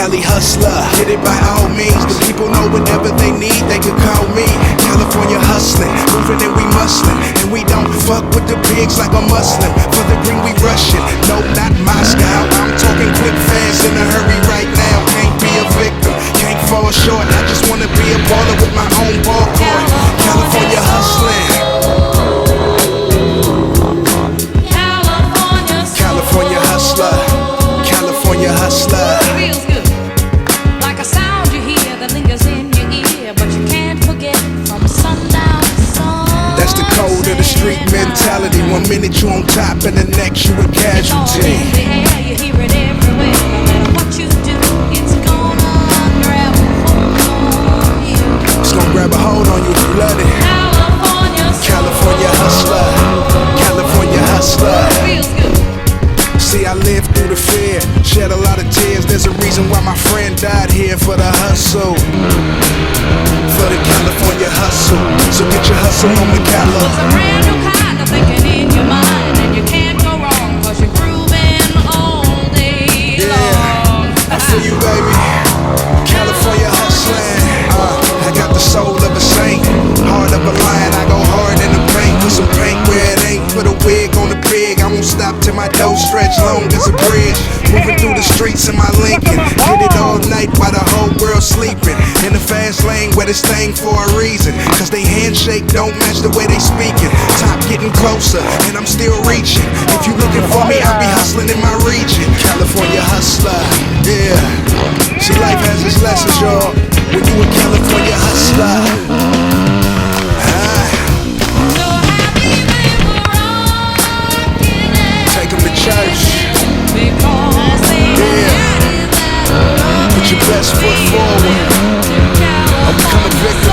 Cali hustler, get it by all means. The people know whatever they need, they can call me. California hustling, moving and we muscling, and we don't fuck with the pigs like a Muslim. For the green we rushing, no, not Moscow. I'm talking quick, fast, in a hurry right now. Can't be a victim, can't fall short. I just wanna be a baller with my own ball court. California hustling. California hustler, California hustler. Feels good, like a sound you hear that lingers in your ear, but you can't forget from sundown to sun. That's the code of the street mentality. 1 minute you on top and the next you a casualty. It's all in the air, you hear it everywhere. No matter what you do, it's gonna grab a hold on you. It's gonna grab a hold on you if you let it. California hustler, California hustler. Feels good. See, I lived through the fear, shed a lot of tears. There's a reason why my friend died here for the hustle, for the California hustle. So get your hustle on the Cali. It's a brand new kind of thinking in your mind, and you can't go wrong, cause you're grooving all day long. I feel you, baby. California hustling. I got the soul of a saint, heart of a lion. I go hard in the paint, put some paint where it ain't. Put a wig on the pig. I won't stop till my dough stretch long as a bridge. Moving through the streets in my Lincoln, get it all night while the whole world sleeping. In the fast lane where this thing for a reason, cause they handshake don't match the way they speaking. Top getting closer and I'm still reaching. If you looking for me, I'll be hustling in my region. California hustler, yeah. See, life has its lessons, y'all, when you a California hustler. Take them to church. Yeah. Put your best foot forward. I'm becoming big.